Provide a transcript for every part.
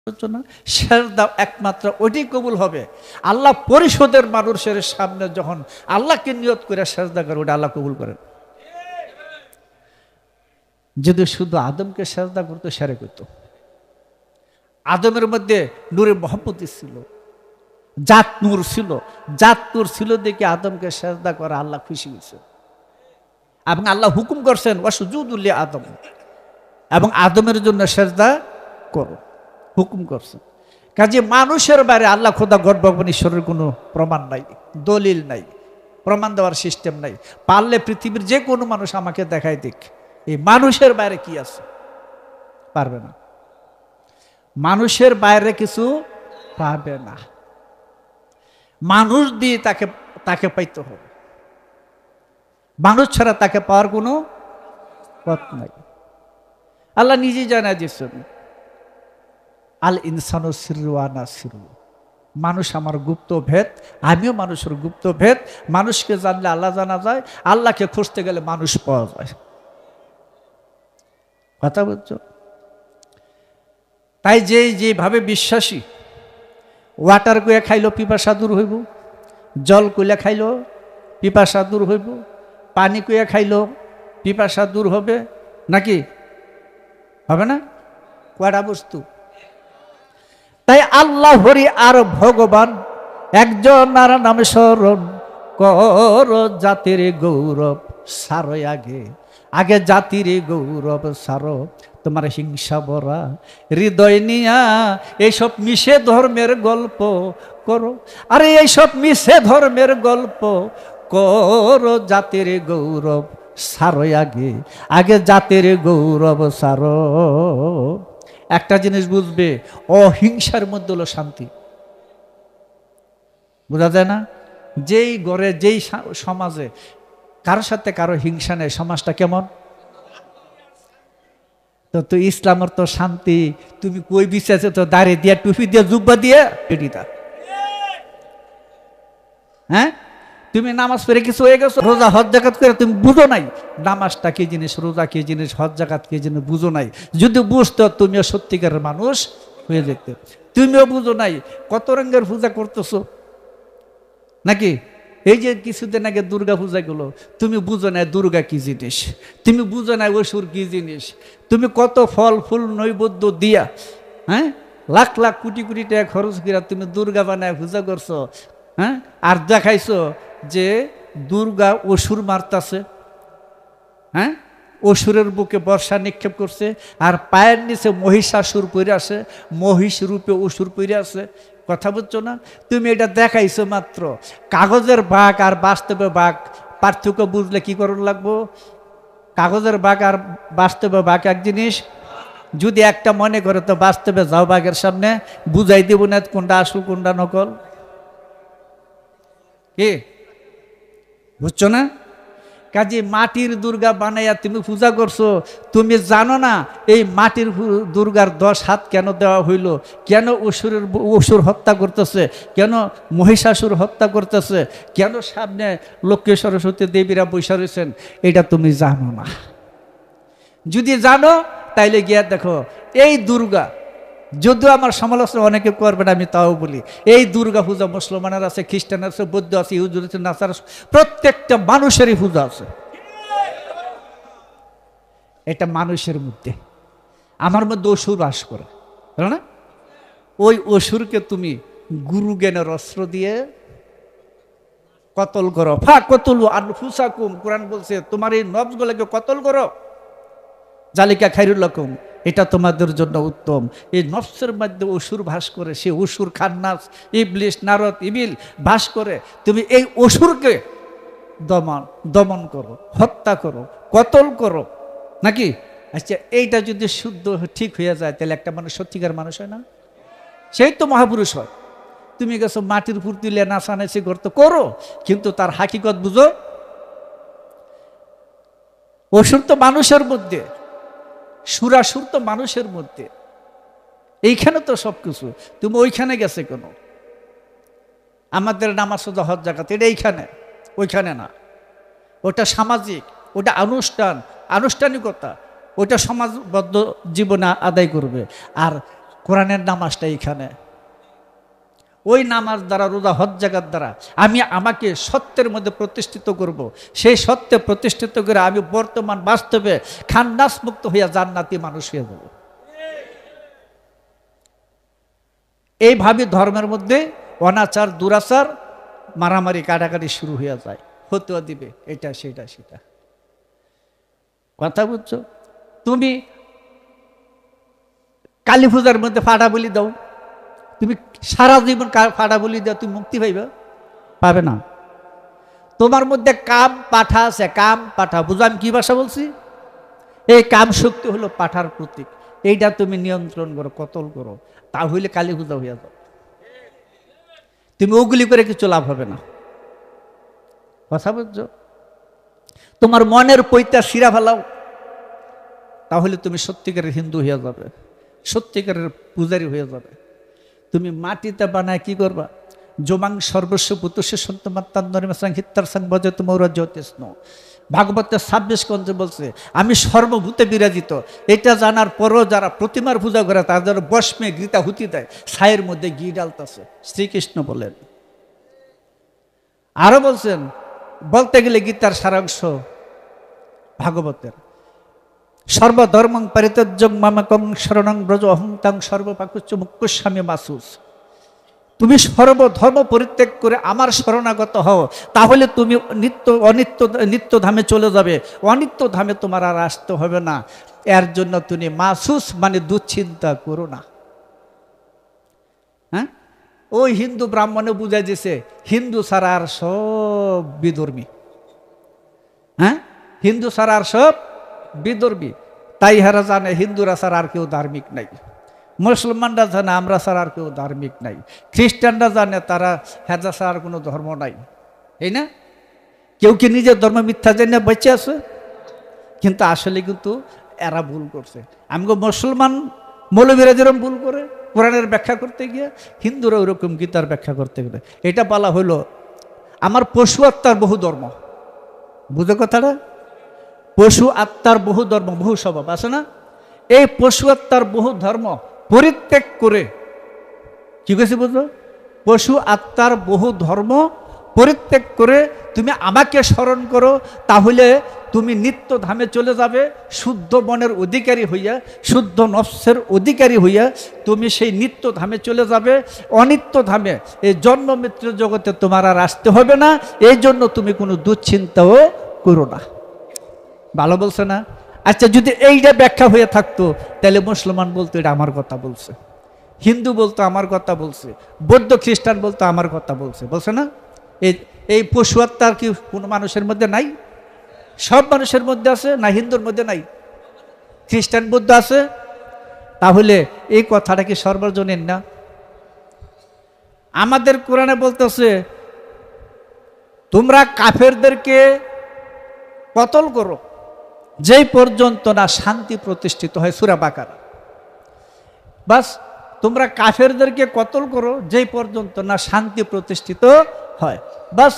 না, সেজদা একমাত্র ওইটাই কবুল হবে আল্লাহ পরিষদের মানুষের সামনে যখন আল্লাহকে নিয়ত করে সেজদা করে, ওটা আল্লাহ কবুল করেন। যদি শুধু আদমকে সেজদা করতো, সেরে করতো। আদমের মধ্যে নূরে মোহাম্মদ ছিল, জাত নূর ছিল, জাত নূর ছিল দেখে আদমকে সেজদা করা আল্লাহ খুশি হয়েছে এবং আল্লাহ হুকুম করছেন ওয়াসজুদু লি আদম, এবং আদমের জন্য সেজদা করো হুকুম করছেন। কাজে মানুষের বাইরে আল্লাহ খোদা গড ভগবান ঈশ্বরের কোনো প্রমাণ নাই, দলিল নাই, প্রমাণ দেওয়ার সিস্টেম নাই। পারলে পৃথিবীর যে কোনো মানুষ আমাকে দেখায় দিক এই মানুষের বাইরে কি আছে, পারবে না। মানুষের বাইরে কিছু পাবে না, মানুষ দিয়ে তাকে পাইতে হবে, মানুষ ছাড়া তাকে পাওয়ার কোনো পথ নাই। আল্লাহ নিজেই জানায় দিয়েছেন আল ইনসানু সিররু আনা সিররু, মানুষ আমার গুপ্ত ভেদ, আমিও মানুষের গুপ্ত ভেদ। মানুষকে জানলে আল্লাহ জানা যায়, আল্লাহকে খুঁজতে গেলে মানুষ পাওয়া যায়। কথা বলছো? তাই যেভাবে বিশ্বাসী ওয়াটার কুয়া খাইল পিপাসা দূর হইব, জল কুলে খাইল পিপাসা দূর হইব, পানি কুয়া খাইল পিপাসা দূর হবে নাকি? হবে না? কয়টা বস্তু? তাই আল্লাহ হরি আর ভগবান একজন, আর নামে স্মরণ কর, জাতির গৌরব সারো আগে, আগে জাতির গৌরব সারো, তোমার হিংসা ভরা হৃদয় নিয়া এইসব মিশে ধর্মের গল্প করো। আরে এইসব মিশে ধর্মের গল্প করো, জাতির গৌরব সারো আগে, আগে জাতির গৌরব সারো। একটা জিনিস বুঝবে, অহিংসার মধ্যে হলো শান্তি। বোঝা যায় না? যেই ঘরে যেই সমাজে কারোর সাথে কারো হিংসা নেই, সমাজটা কেমন? তো ইসলামের তো শান্তি তুমি কই বিশ্বাসে তো দাঁড়িয়ে দিয়া টুপি দিয়ে জুব্বা দিয়ে পেটিতা। হ্যাঁ, তুমি নামাজ পড়ে কিছু হয়ে গেছো, রোজা হজ জাকাত করে তুমি বুঝো নাই নামাজটা কি জিনিস, রোজা কি জিনিস, হজ জাকাত কি জিনিস বুঝো নাই। যদি বুঝতো তুমিও সত্যিকারের মানুষ হয়ে যেতে। তুমিও বুঝো নাই কত রঙের পূজা করতেছো নাকি? এই যে কিছুদিন আগে দুর্গা পূজা গুলো, তুমি বুঝো না দুর্গা কি জিনিস, তুমি বুঝো না অসুর কি জিনিস। তুমি কত ফল ফুল নৈবেদ্য দিয়া, হ্যাঁ, লাখ লাখ কোটি কোটি টাকা খরচ করিয়া তুমি দুর্গা বানায় পূজা করছো, হ্যাঁ, আর দেখাইছো যে দুর্গা অসুর মারতাছে, হ্যাঁ, অসুরের বুকে বর্ষা নিক্ষেপ করছে, আর পায়ের নিচে মহিষাসুর পড়ে আসে, মহিষ রূপে অসুর পড়ে আছে। কথা বুঝছো না? তুমি এটা দেখাইছো মাত্র। কাগজের বাঘ আর বাস্তবে বাঘ পার্থক্য বুঝলে কি করুন লাগবো? কাগজের বাঘ আর বাস্তবে বাঘ এক জিনিস। যদি একটা মনে করে তো বাস্তবে যাও বাঘের সামনে, বুঝাই দিব না কোনটা আসল কোনটা নকল। কি বুঝছো না? কাজে মাটির দুর্গা বানাইয়া তুমি পূজা করছো, তুমি জানো না এই মাটির দুর্গার 10 হাত কেন দেওয়া হইল, কেন অসুর হত্যা করতেছে, কেন মহিষাসুর হত্যা করতেছে, কেন সামনে লক্ষ্মী সরস্বতী দেবীরা বৈশা রয়েছেন, এটা তুমি জানো না। যদি জানো তাইলে গিয়া দেখো এই দুর্গা, যদিও আমার সমালোচনা অনেকে করবে না, আমি তাও বলি, এই দুর্গা পূজা মুসলমানের আছে, খ্রিস্টান আছে, বৌদ্ধ আছে, ইহুদি আছে, নাসার আছে, প্রত্যেকটা মানুষেরই পূজা আছে। এটা মানুষের মধ্যে, আমার মধ্যে অসুর বাস করে না, ওই অসুরকে তুমি গুরু জ্ঞানের অস্ত্র দিয়ে কতল করো। ফা কতলু আনফুসাকুম, কোরআন বলছে তোমার এই নফসগুলোকে কতল করো, জালিকা খায়রুল লাকুম, এটা তোমাদের জন্য উত্তম। এই নফসের মধ্যে অসুর বাস করে, সে অসুর খান্নাস ইবলিস নারদ ইবিল বাস করে, তুমি এই অসুরকে দমন করো, হত্যা করো, কতল করো নাকি? আচ্ছা, এইটা যদি শুদ্ধ ঠিক হয়ে যায় তাহলে একটা মানুষ সত্যিকার মানুষ হয় না? সেই তো মহাপুরুষ হয়। তুমি গেছো মাটির উপর তুলে নাচানাচি করতে করো, কিন্তু তার হাকিকত বুঝো। অসুর তো মানুষের মধ্যে, সুরাসুর তো মানুষের মধ্যে, এইখানে তো সবকিছু। তুমি ওইখানে গেছে কেন? আমাদের নামাজ রোজা হজ জাকাত এটা এইখানে, ওইখানে না। ওটা সামাজিক, ওটা আনুষ্ঠানিকতা, ওটা সমাজবদ্ধ জীবনে আদায় করবে। আর কোরআনের নামাজটা এখানে। ওই নামাজ দ্বারা, রোজা, হজ জাকাত দ্বারা আমি আমাকে সত্যের মধ্যে প্রতিষ্ঠিত করব। সেই সত্যে প্রতিষ্ঠিত করে আমি বর্তমান বাস্তবে খান্নাস মুক্ত হইয়া জান্নাতি মানুষ হয়ে যাব। এইভাবে ধর্মের মধ্যে অনাচার, দুরাচার, মারামারি, কাটাকাটি শুরু হয়ে যায়। ফতোয়া দিবে এটা সেটা সেটা। কথা বুঝছো? তুমি কালী পূজার মধ্যে ফাটা বলি দাও, তুমি সারা জীবন ফাটা বলি দাও, তুমি মুক্তি পাইবে? পাবে না। তোমার মধ্যে কাম পাঠা আছে, কাম পাঠা, বুঝো আমি কি ভাষা বলছি? এই কাম শক্তি হলো পাঠার প্রতীক। এইটা তুমি নিয়ন্ত্রণ করো, কতল করো, তা হইলে কালী পূজা হইয়া যাও। তুমি ওগুলি করে কিছু লাভ হবে না। কথা বুঝছো? তোমার মনের পৈতা শিরা ফেলাও, তাহলে তুমি সত্যিকারের হিন্দু হইয়া যাবে, সত্যিকারের পূজারী হয়ে যাবে। তুমি মাটিতে বানায় কি করবা? জমাং সর্বস্ব পুতুষে সন্তমাত্তান হিত্তার সাং বজে তোমার জ্যোতিষ্ণ। ভাগবতের 26 খণ্ডে বলছে আমি সর্বভূতে বিরাজিত। এটা জানার পরও যারা প্রতিমার পূজা করে তাদের বস্মে গীতা হুতি দেয়, ছায়ের মধ্যে ঘি ডালতেছে। শ্রীকৃষ্ণ বলেন। আরো বলছেন, বলতে গেলে গীতার সারাংশ ভাগবতের, সর্বধর্মং পরিত্যজ্যং মামেকং শরণং ব্রজ অহং তং সর্বপাকুচ্চ মুক্কুস্বামী মাসুস। তুমি সর্বধর্ম পরিত্যাগ করে আমার শরণাগত হও, তাহলে তুমি নিত্য ধামে চলে যাবে। অনিত্য ধামে তোমার আর আসতে হবে না। এর জন্য তুমি মাসুস মানে দুশ্চিন্তা করো না। হ্যাঁ, ওই হিন্দু ব্রাহ্মণে বুঝাই দিছে হিন্দু ছাড়া আর সব বিধর্মী। হ্যাঁ, হিন্দু ছাড়া আর সব বিধর্মী। তাই হারা জানে হিন্দুরা ছাড়া আর কেউ ধার্মিক নাই, মুসলমানরা জানে আমরা ছাড়া আর কেউ ধার্মিক নাই, খ্রিস্টানরা জানে তারা হেজা ছাড়া আর কোনো ধর্ম নাই। এই না, কেউ কি নিজের ধর্ম মিথ্যা জেনে বেঁচে আছে? কিন্তু আসলে কিন্তু এরা ভুল করছে। আমগো মুসলমান মৌলবীরা যেরকম ভুল করে কোরআনের ব্যাখ্যা করতে গিয়ে, হিন্দুরা ওইরকম গীতার ব্যাখ্যা করতে গেলে। এটা বলা হইল আমার পশু আত্মার বহু ধর্ম। বুঝো কথাটা? পশু আত্মার বহু ধর্ম, বহু স্বভাব আছে না? এই পশু আত্মার বহু ধর্ম পরিত্যাগ করে, কি কইছি বুঝো? পশু আত্মার বহু ধর্ম পরিত্যাগ করে তুমি আমাকে স্মরণ করো, তাহলে তুমি নিত্য ধামে চলে যাবে। শুদ্ধ মনের অধিকারী হইয়া, শুদ্ধ নফসের অধিকারী হইয়া তুমি সেই নিত্য ধামে চলে যাবে। অনিত্য ধামে, এই জন্ম মৃত্যু জগতে তোমার আর আসতে হবে না। এই জন্য তুমি কোনো দুশ্চিন্তাও করো না। ভালো বলছে না? আচ্ছা, যদি এইটা ব্যাখ্যা হয়ে থাকতো তাহলে মুসলমান বলতো এটা আমার কথা বলছে, হিন্দু বলতো আমার কথা বলছে, বৌদ্ধ খ্রিস্টান বলতো আমার কথা বলছে। বলছে না? এই পশু আত্মার কি কোনো মানুষের মধ্যে নাই? সব মানুষের মধ্যে আছে না? হিন্দুর মধ্যে নাই? খ্রিস্টান বৌদ্ধ আছে? তাহলে এই কথাটা কি সর্বজনীন না? আমাদের কোরআনে বলতেছে তোমরা কাফেরদেরকে কতল করো যেই পর্যন্ত না শান্তি প্রতিষ্ঠিত হয়। সূরা বাকারা। বাস, তোমরা কাফেরদেরকে কতল করো যেই পর্যন্ত না শান্তি প্রতিষ্ঠিত হয়। বাস,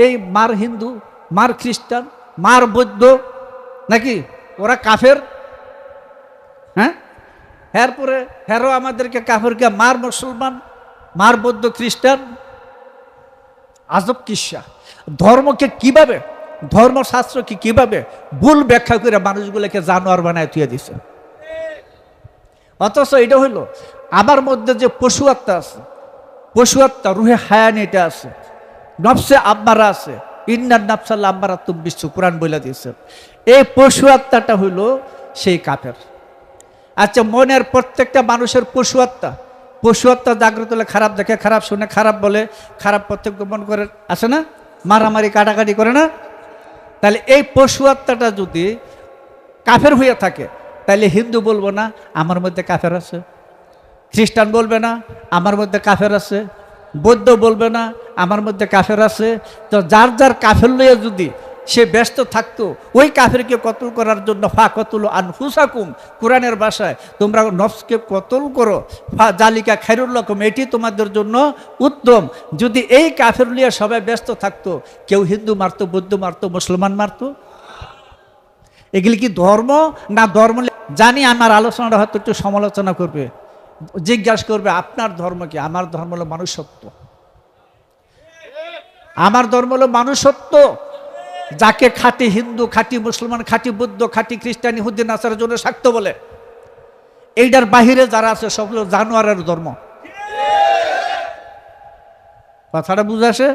এই মার হিন্দু, মার খ্রিস্টান, মার বৌদ্ধ, নাকি ওরা কাফের? হ্যাঁ, এরপরে হেরো আমাদেরকে কাফেরকে মার মুসলমান, মার বৌদ্ধ খ্রিস্টান। আজব কিসা! ধর্মকে কিভাবে, ধর্মশাস্ত্রকে কিভাবে ভুল ব্যাখ্যা করে মানুষগুলোকে জানোয়ার বানায় তুলে দিছে। অথচ এটা হইল আমার মধ্যে যে পশু আত্মা আছে, পশু আত্মা রুহে হায়ানিটা আছে, নফসে আম্মারা আছে, ইন্নার নাফসাল আম্মারা তুম বিশ্বু, কোরআন বলে দিয়েছে। এই পশু আত্মাটা হইল সেই কাফের। আচ্ছা, মনের প্রত্যেকটা মানুষের পশু আত্মা, পশু আত্মা জাগ্রত হলে খারাপ দেখে, খারাপ শুনে, খারাপ বলে, খারাপ পথে গমন করে, আছে না? মারামারি কাটাকাটি করে না? তাহলে এই পশু আত্মাটা যদি কাফের হইয়া থাকে, তাহলে হিন্দু বলবো না আমার মধ্যে কাফের আছে, খ্রিস্টান বলবে না আমার মধ্যে কাফের আছে, বৌদ্ধ বলবে না আমার মধ্যে কাফের আছে। তো যার যার কাফের লইয়া যদি সে ব্যস্ত থাকতো, ওই কাফেরকে কতল করার জন্য ফা কতল আনফুসাকুম, কোরআনের ভাষায় তোমরা নফসকে কতল করো, ফা জালিকা খায়রুল লাকুম, এটি তোমাদের জন্য উত্তম। যদি এই কাফের লইয়া সবাই ব্যস্ত থাকতো, কেউ হিন্দু মারতো, বৌদ্ধ মারতো, মুসলমান মারতো। এগুলি কি ধর্ম না ধর্ম? জানি আমার আলোচনাটা হয়তো একটু সমালোচনা করবে, জিজ্ঞাসা করবে আপনার ধর্ম কি? আমার ধর্ম হলো মানুষত্ব। আমার ধর্ম হলো মানুষত্ব। যাকে খাঁটি হিন্দু, খাঁটি মুসলমান, খাঁটি বুদ্ধ, খাঁটি খ্রিস্টান, ইহুদি, নাসারার জন্য শাক্ত বলে, এইটার বাহিরে যারা আছে সব হলো জানোয়ারের ধর্ম। কথাটা বুঝে আসে?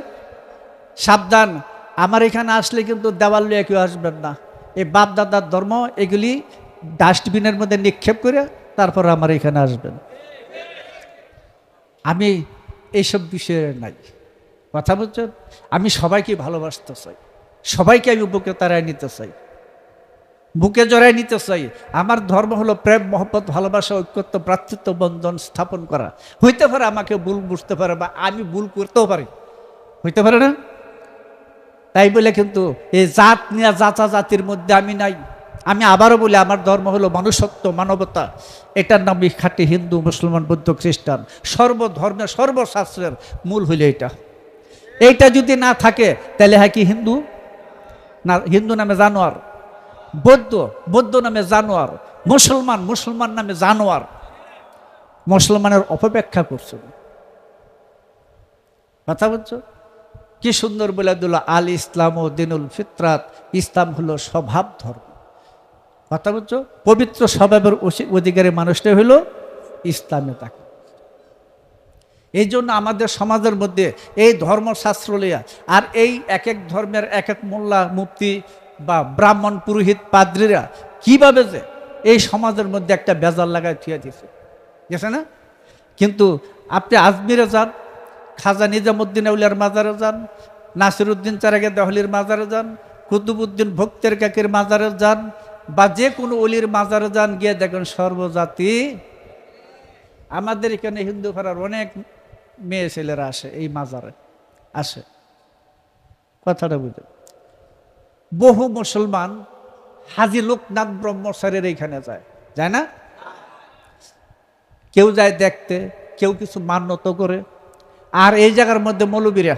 সাবধান, আমার এখানে আসলে কিন্তু দেওয়াল লিয়ে কেউ আসবেন না। এই বাপ দাদার ধর্ম এগুলি ডাস্টবিনের মধ্যে নিক্ষেপ করে তারপর আমার এখানে আসবেন। আমি এইসব বিষয়ে নাই। কথা বলছেন? আমি সবাইকে ভালোবাসতে চাই, সবাইকে আমি বুকে তাড়ায় নিতে চাই, বুকে জড়ায় নিতে চাই। আমার ধর্ম হলো প্রেম, মহব্বত, ভালোবাসা, ঐক্যত্ব, ভ্রাতৃত্ব বন্ধন স্থাপন করা। হইতে পারে আমাকে ভুল বুঝতে পারে বা আমি ভুল করতেও পারি, হইতে পারে না? তাই বলে কিন্তু এই জাত নিয়ে জাতা জাতির মধ্যে আমি নাই। আমি আবারও বলি, আমার ধর্ম হলো মানুষত্ব, মানবতা। এটার নামই খাঁটি হিন্দু, মুসলমান, বৌদ্ধ, খ্রিস্টান। সর্বধর্মের সর্বশাস্ত্রের মূল হইল এইটা। এইটা যদি না থাকে তাহলে হয় কি হিন্দু না, হিন্দু নামে জানোয়ার, বৌদ্ধ, বৌদ্ধ নামে জানোয়ার, মুসলমান, মুসলমান নামে জানোয়ার। মুসলমানের অপব্যাখ্যা করছে। কথা বলছো? কি সুন্দর বলে দিল, আল ইসলাম ও দিনুল ফিতরাত, ইসলাম হলো স্বভাব ধর্ম। কথা বলছো? পবিত্র স্বভাবের অধিকারী মানুষটাই হলো ইসলামে থাকে। এই জন্য আমাদের সমাজের মধ্যে এই ধর্মশাস্ত্র লিয়া আর এই এক এক ধর্মের এক এক মোল্লা, মুফতি বা ব্রাহ্মণ, পুরোহিত, পাদ্রীরা কিভাবে যে এই সমাজের মধ্যে একটা বেজাল লাগায় থুয়ে দিছে, গেছে না? কিন্তু আপনি আজমিরে যান, খাজা নিজামুদ্দিন আউলিয়ার মাজারে যান, নাসিরুদ্দিন চারাগে দহলির মাজারে যান, কুতুবুদ্দিন ভক্তের কাকের মাজারে যান, বা যে কোনো অলির মাজারে যান, গিয়ে দেখেন সর্বজাতি। আমাদের এখানে হিন্দু পাড়ার অনেক মেয়ে ছেলেরা আসে এই মাজারে, আসে। কথাটা বুঝে? বহু মুসলমান হাজী লোকনাথ ব্রহ্মচারীর এইখানে যায়, যায় না? কেউ যায় দেখতে, কেউ কিছু মান্যত করে। আর এই জায়গার মধ্যে মৌলবীরা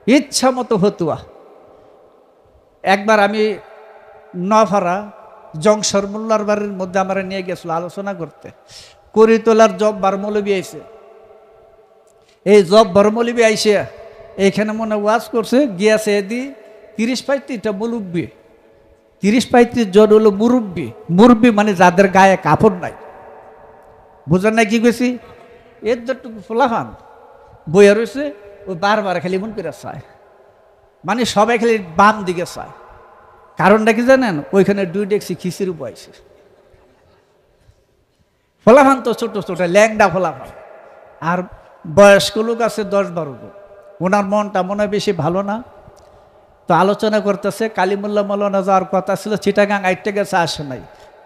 ইচ্ছা মতো হতুয়া। একবার আমি নফারা জংসর মোল্লার বাড়ির মধ্যে আমার নিয়ে গেছিল আলোচনা করতে। করিতলার জব্বার মৌলবী আইছে। এই জব্বার মৌলবী আইসে এইখানে মনে ওয়াজ করছে, গিয়াছে এদি 30-35টা মুরব্বী, 30-35 জন হলো মুরব্বী। মুরব্বী মানে যাদের গায়ে কাপড় নাই। বুঝেন না কি কইছি? এর যতটুকু ফোলাফান বইয়া রয়েছে, ও বারবার খালি মন করে চায়, মানে সবাই খালি বাম দিকে চায়। কারণটা কি জানেন? ওইখানে 2 ডেকসি খিচির বয়সে ফোলাফান, তো ছোট ছোট ল্যাংডা ফোলাফান। আর বয়স্ক লোক আছে 10-12 জন। ওনার মনটা মনে বেশি ভালো না, তো আলোচনা করতেছে। কালিমুল্লাহ মৌলানা যাওয়ার কথা ছিল, চিটাগাং আইটে গেছে, আসে নাই।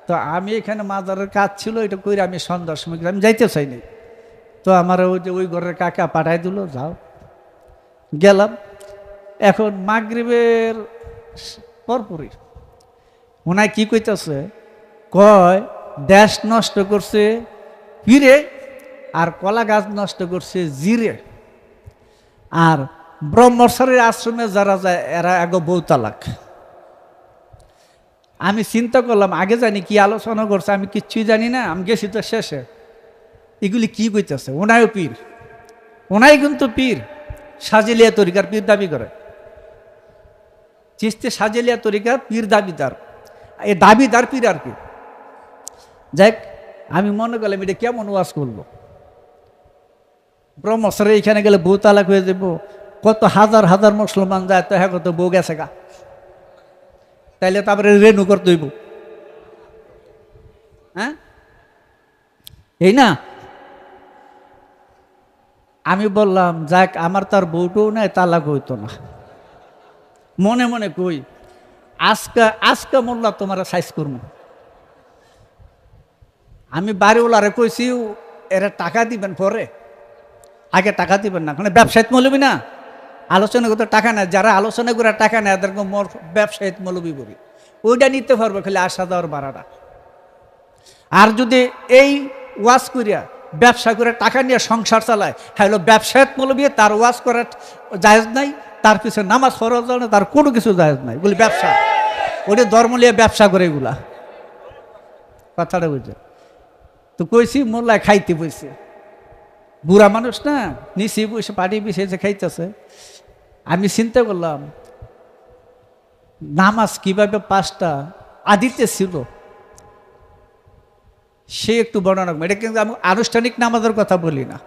তো আমি এখানে মাজারের কাজ ছিল, এটা করে আমি সন্ধ্যার সময় আমি যাইতে চাইনি। তো আমার ওই যে ওই ঘরের কাকা পাঠাই দিল, যাও। গেলাম। এখন মাগরিবের পরপরই ওনায় কি কইতেছে, কয় দেশ নষ্ট করছে পীরে, আর কলা গাছ নষ্ট করছে জিরে। আর ব্রহ্মচারীর আশ্রমে যারা যায় এরা আগে বউ তালাক। আমি চিন্তা করলাম, আগে জানি কি আলোচনা করছে, আমি কিচ্ছুই জানি না। আমি গেছি তো শেষে, এগুলি কি কইতেছে। ওনায়ও পীর, ওনাই কিন্তু পীর, সাজিলিয়া তরিকার পীর দাবি করে। চিস্তি সাজিলিয়া তরিকার পীর দাবিদার, এই দাবিদার পীর আর কি। যাই, আমি মনে করলাম এটা কেমন ওয়াজ করলো। ব্রহ্মচারী এখানে গেলে বউ তালাক হয়ে যাব, কত হাজার হাজার মুসলমান যায়, তো হ্যাঁ কত বউ গেছে গা, তাইলে তারপরে রেনু করতে হইব। হ্যাঁ, এই না? আমি বললাম, যাক, আমার তার বউটাও নাই, তালাক হইতো না। মনে মনে কই, আজকে মোল্লা তোমার সাইজ করবো। আমি বাড়িওয়ালারে কইছি, এরা টাকা দিবেন পরে, আগে টাকা দিবেন না, মানে ব্যবসায়িক মৌলবী না, আলোচনা করতে টাকা নেয়। যারা আলোচনা করে টাকা নেয় এদেরকে ব্যবসায়িক মৌলবী বলি। ওইটা নিতে পারবে খালি আসা যাওয়ার ভাড়াটা। আর যদি এই ওয়াজ করিয়া ব্যবসা করে টাকা নিয়ে সংসার চালায়, হ্যাঁ ব্যবসায়িক মৌলবী, তার ওয়াজ করার জায়েজ নাই, তার পিছনে নামাজ ফরজ না, তার কোনো কিছু জায়েজ নাই, বলি ব্যবসা। ওইটা ধর্ম নিয়ে ব্যবসা করে এগুলা। কথাটা বুঝে? তো কইছি মোল্লায় খাইতে বসে, বুড়া মানুষ না, নিচে বসে পাটি বিছিয়েছে খাইতেছে। আমি চিন্তা করলাম নামাজ কিভাবে 5টা আদিতে ছিল সে একটু বর্ণনা করবে। এটা কিন্তু আমি আনুষ্ঠানিক নামাজের কথা বলি না,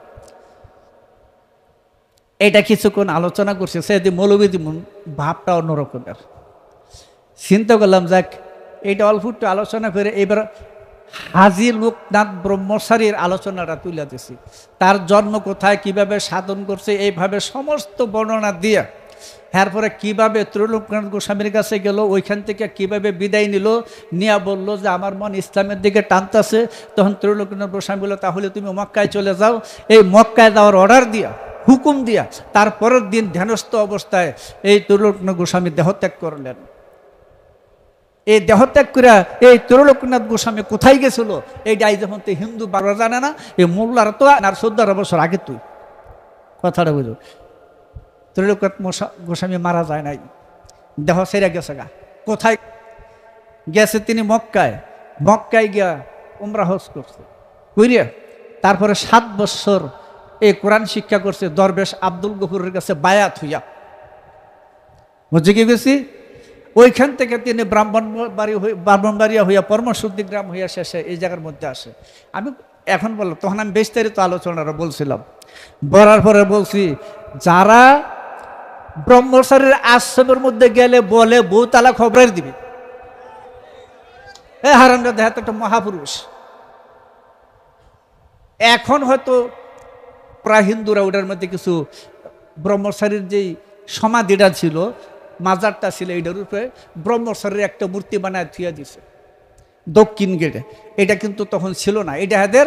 এটা কিছুক্ষণ আলোচনা করছে সেদিন মৌলবী ভাবটা অন্যরকমের। চিন্তা করলাম যাক এটা অল্প একটু আলোচনা করে এবার হাজী লোকনাথ ব্রহ্মচারীর আলোচনাটা তুলে দিছি। তার জন্ম কোথায়, কিভাবে সাধন করছে, এইভাবে সমস্ত বর্ণনা দিয়ে এরপরে কিভাবে ত্রৈলোক্যনাথ গোস্বামীর কাছে গেল, ওইখান থেকে কিভাবে বিদায় নিল, নিয়ে বললো যে আমার মন ইসলামের দিকে টানতেছে। তখন ত্রৈলোক্যনাথ গোস্বামী বলল তাহলে তুমি মক্কায় চলে যাও। এই মক্কায় যাওয়ার অর্ডার দিয়া, হুকুম দিয়া, তারপরের দিন ধ্যানস্থ অবস্থায় এই ত্রৈলোক্যনাথ গোস্বামী দেহত্যাগ করলেন। এই দেহত্যাগ করে এই ত্রৈলোক্যনাথ গোস্বামী কোথায় গেছিল এইটাই যখন তো হিন্দু বারো জানে না, এই মোল্লার তো আর 14 বছর আগে তুই কথাটা বুঝো। ত্রৈলোক্যনাথ গোস্বামী মারা যায় নাই, দেহ সেরে গেছে গা। কোথায় গেছে তিনি? মক্কায়। মক্কায় গিয়া উমরা হজ করছে, কইরে তারপরে 7 বছর এই কোরআন শিক্ষা করছে দরবেশ আব্দুল গফুরের কাছে বায়াত হইয়া। বুঝে কি গেছি? ওইখান থেকে তিনি ব্রাহ্মণবাড়িয়া হইয়া পরমশুদ্ধি গ্রাম হইয়া শেষে এই জায়গার মধ্যে আসে। আমি এখন বললাম, তখন আমি বিস্তারিত আলোচনাটা বলছিলাম, বলার পরে বলছি যারা ব্রহ্মচারীর আশ্রমের মধ্যে গেলে বলে বউ তালাক খবরের দিবি, এ হারামজাদা দেখাত একটা মহাপুরুষ। এখন হয়তো প্রায় হিন্দুরা ওটার মধ্যে কিছু ব্রহ্মচারীর যেই সমাধিটা ছিল, মাজারটা ছিল, এইটার উপরে ব্রহ্মচারীর একটা মূর্তি বানায় থুয়া দিছে দক্ষিণ গেটে। এটা কিন্তু তখন ছিল না, এটা এদের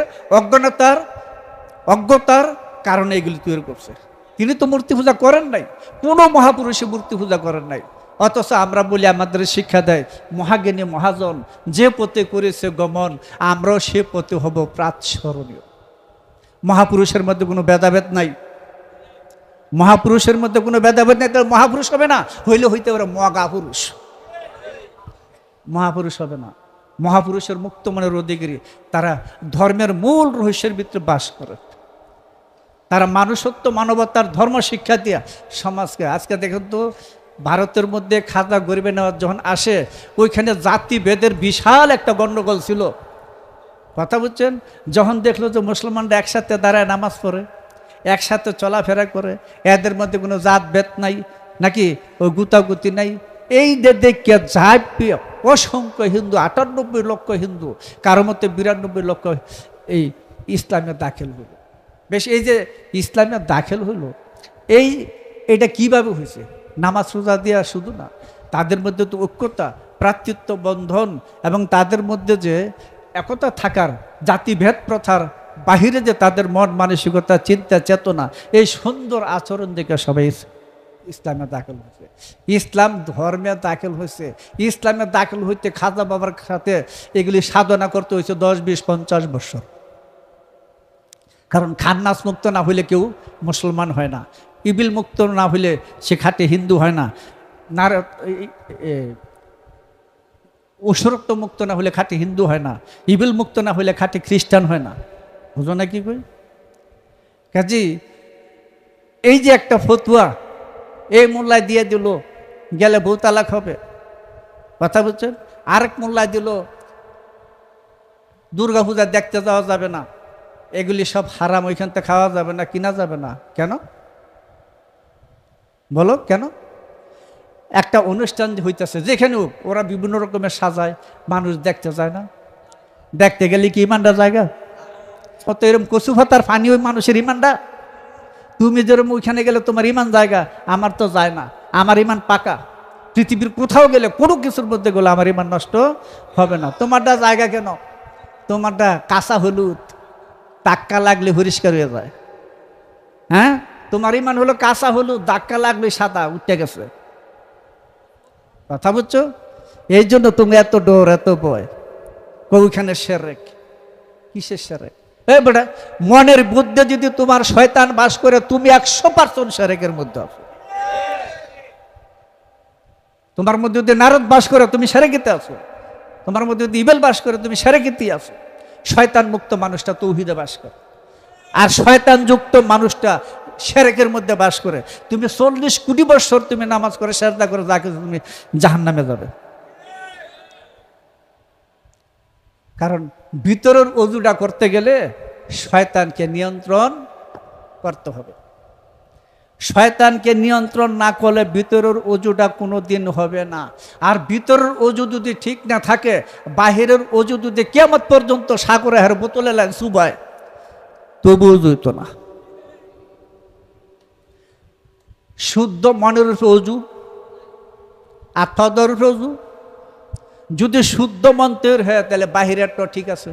অজ্ঞতার কারণে এগুলি তৈরি করছে। তিনি তো মূর্তি পূজা করেন নাই, কোনো মহাপুরুষে মূর্তি পূজা করেন নাই। অথচ আমরা বলি, আমাদের শিক্ষা দেয় মহাজ্ঞানী মহাজন যে পথে করেছে গমন, আমরাও সে পথে হব প্রাতঃস্মরণীয়। মহাপুরুষের মধ্যে কোনো ভেদাভেদ নাই, মহাপুরুষের মধ্যে কোনো ভেদাভেদ নাই। তাহলে মহাপুরুষ হবে না, হইতে পারে মগা পুরুষ, মহাপুরুষ হবে না। মহাপুরুষের মুক্ত মনের অধিকারী, তারা ধর্মের মূল রহস্যের ভিতরে বাস করে, তারা মানুষত্ব মানবতার ধর্ম শিক্ষা দিয়া সমাজকে। আজকে দেখেন তো ভারতের মধ্যে খাজা গরিবে নেওয়ার যখন আসে, ওইখানে জাতিভেদের বিশাল একটা গণ্ডগোল ছিল, কথা বুঝছেন? যখন দেখলো যে মুসলমানরা একসাথে দাঁড়ায় নামাজ পড়ে, একসাথে চলাফেরা করে, এদের মধ্যে কোনো জাতভেদ নাই, নাকি ওই গুতাগুতি নাই, এই দেখে যাই অসংখ্য হিন্দু, 98 লক্ষ হিন্দু, কারো মধ্যে 92 লক্ষ এই ইসলামে দাখিল হইল। বেশ, এই যে ইসলামে দাখিল হইল, এইটা কিভাবে হয়েছে? নামাজ রোজা দিয়া শুধু না, তাদের মধ্যে তো ঐক্যতা, ভ্রাতৃত্ব বন্ধন, এবং তাদের মধ্যে যে একতা থাকার, জাতিভেদ প্রথার বাহিরে যে তাদের মন মানসিকতা, চিন্তা চেতনা, এই সুন্দর আচরণ দেখে সবাই ইসলামে দাখিল হয়েছে। ইসলাম ধর্মে দাখিল হয়েছে। ইসলামে দাখিল হইতে খাজা বাবার সাথে এগুলি সাধনা করতে হয়েছে 10, 20, 50 বছর। কারণ খান্নাস মুক্ত না হইলে কেউ মুসলমান হয় না, ইবিল মুক্ত না হইলে সে খাঁটি হিন্দু হয় না, উসরক্ত মুক্ত না হলে খাঁটি হিন্দু হয় না, ইবিল মুক্ত না হইলে খাঁটি খ্রিস্টান হয় না। বুঝো না কি কই? কাজী এই যে একটা ফতুয়া এই মোল্লায় দিয়ে দিল, গেলে বউ তালাক হবে, কথা বুঝছেন? আরেক মোল্লায় দিল দুর্গা পূজা দেখতে যাওয়া যাবে না, এগুলি সব হারাম, ওইখান থেকে খাওয়া যাবে না, কিনা যাবে না। কেন বলো, কেন? একটা অনুষ্ঠান হইতেছে যেখানে ওরা বিভিন্ন রকমের সাজায়, মানুষ দেখতে যায় না? দেখতে গেলে কি ইমানটা জায়গা? অত এরকম কচু ভাতার ফানি ওই মানুষের ইমানটা? তুমি যেরকম ওইখানে গেলে তোমার ইমান জায়গা, আমার তো যায় না, আমার ইমান পাকা। পৃথিবীর কোথাও গেলে কোনো কিছুর মধ্যে গেলে আমার ইমান নষ্ট হবে না। তোমারটা জায়গা কেন? তোমারটা কাঁচা হলুদ, ধাক্কা লাগলে পরিষ্কার হয়ে যায়। হ্যাঁ, তোমার ইমান হলো কাঁচা হলুদ, ধাক্কা লাগলে সাদা উঠে গেছে, কথা বুঝছো? এই জন্য তুমি এত ডর, এত ভয়। ওইখানে সেরেক, কিসের সেরেক? এই বেটা, মনের মধ্যে যদি তোমার শয়তান বাস করে, তুমি 100% সেরেকের মধ্যে আছো। তোমার মধ্যে যদি নারদ বাস করে, তুমি সেরেকিতে আছো। তোমার মধ্যে যদি ইবেল বাস করে, তুমি সেরেকিতে আছো। শয়তান মুক্ত মানুষটা তৌহিদে বাস করে, আর শয়তান যুক্ত মানুষটা শিরকের মধ্যে বাস করে। তুমি 40 কোটি বছর তুমি নামাজ করে সেজদা করে যাকে তুমি জাহান্নামে যাবে। কারণ ভিতরের ওযুটা করতে গেলে শয়তানকে নিয়ন্ত্রণ করতে হবে। শয়তানকে নিয়ন্ত্রণ না করলে ভিতরের ওযুটা কোনোদিন হবে না। আর ভিতরের ওযু যদি ঠিক না থাকে, বাহিরের ওযু যদি কিয়ামত পর্যন্ত সাগরে হার বোতলে লাইন চুবায়, তবু ওযু হইতো না। শুদ্ধ মনের ওযু, আত্মাদের ওযু। যদি শুদ্ধ মন তৈরি হয় তাহলে বাহিরেরটা ঠিক আছে,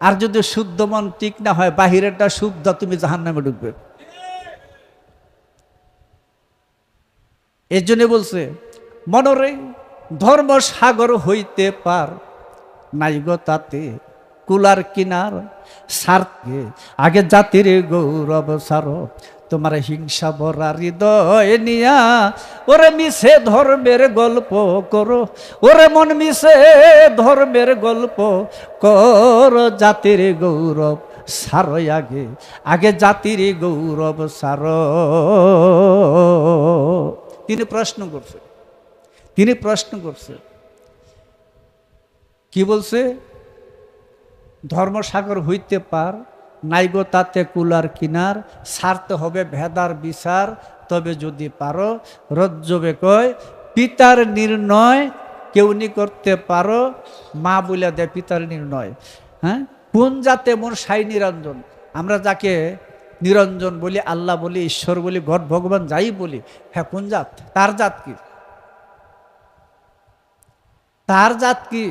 আর যদি শুদ্ধ মন ঠিক না হয় বাহিরেরটা শুদ্ধ, তুমি জাহান্নামে ঢুকবে। এর জন্য বলছে মনরে ধর্ম সাগর হইতে পার নাই গো তাতে কুলার কিনার সারকে আগে জাতির গৌরব সার তোমার হিংসা ভরা হৃদয় নিয়া ওরে মিশে ধর্মের গল্প করো, ওরে মন মিশে ধর্মের গল্প কর, জাতির গৌরব সারো আগে আগে জাতির গৌরব সার। তিনি প্রশ্ন করছে কি বলছে? ধর্মসাগর হইতে পার নাই গো তাতে কুলার কিনার, ছাড়তে হবে ভেদার বিচার, তবে যদি পারো রজ্জবে কয় পিতার নির্ণয় কেউ নি করতে পারো, মা বলে দেয় পিতার নির্ণয়। হ্যাঁ, কোন জাতে মোর সাই নিরঞ্জন, আমরা যাকে নিরঞ্জন বলি, আল্লাহ বলি, ঈশ্বর বলি, গড ভগবান যাই বলি, হ্যাঁ কোন জাত? তার জাত কি? তার জাত কি?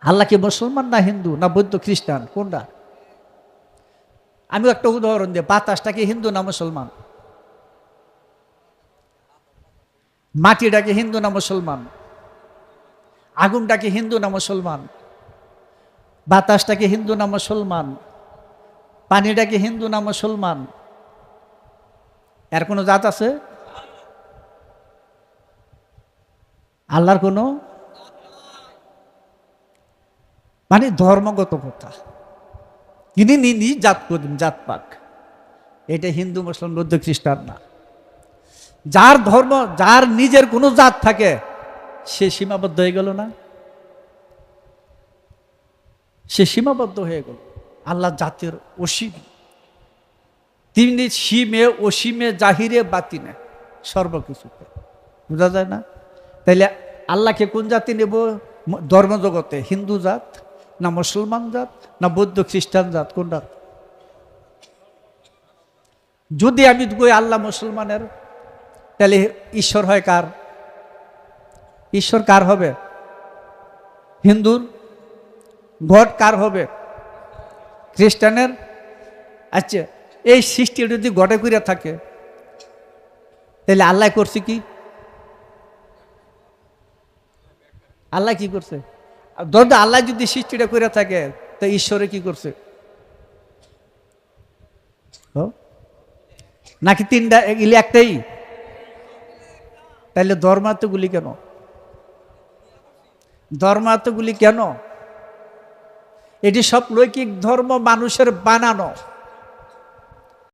আল্লাহ কি মুসলমান না হিন্দু না বৌদ্ধ খ্রিস্টান কোনটা? আমি একটা উদাহরণ দিই, বাতাসটা কি হিন্দু না মুসলমান? মাটিটা কি হিন্দু না মুসলমান? আগুনটা কি হিন্দু না মুসলমান? বাতাসটা কি হিন্দু না মুসলমান? পানিটা কি হিন্দু না মুসলমান? এর কোনো জাত আছে? আল্লাহর কোনো মানে ধর্মগত কথা, তিনি নিজ জাত করেন, জাত পাক। এটা হিন্দু মুসলিম বৌদ্ধ খ্রিস্টান না। যার ধর্ম, যার নিজের কোনো জাত থাকে সে সীমাবদ্ধ হয়ে গেল না? সে সীমাবদ্ধ হয়ে গেল। আল্লাহ জাতের অসীম, তিনি সীমে অসীমে জাহিরে বাতিনে সর্বকিছুতে, বোঝা যায় না? তাইলে আল্লাহকে কোন জাতি নেব? ধর্মজগতে হিন্দু জাত না মুসলমান জাত না বৌদ্ধ খ্রিস্টান জাত? কোনটা? যদি আমি কই আল্লাহ মুসলমানের, তাহলে ঈশ্বর হয় কার? ঈশ্বর কার হবে? হিন্দুর। গড কার হবে? খ্রিস্টানের। আচ্ছা, এই সৃষ্টি যদি গডে করিয়া থাকে তাহলে আল্লাহ করছে কি? আল্লাহ কি করছে? ধরো আল্লাহ যদি সৃষ্টিটা করে থাকে তো ঈশ্বরে কি করছে? নাকি তিনটা এগুলি একটাই? তাহলে ধর্মার্থগুলি কেন? ধর্মার্থগুলি কেন? এটি সব লৌকিক ধর্ম, মানুষের বানানো।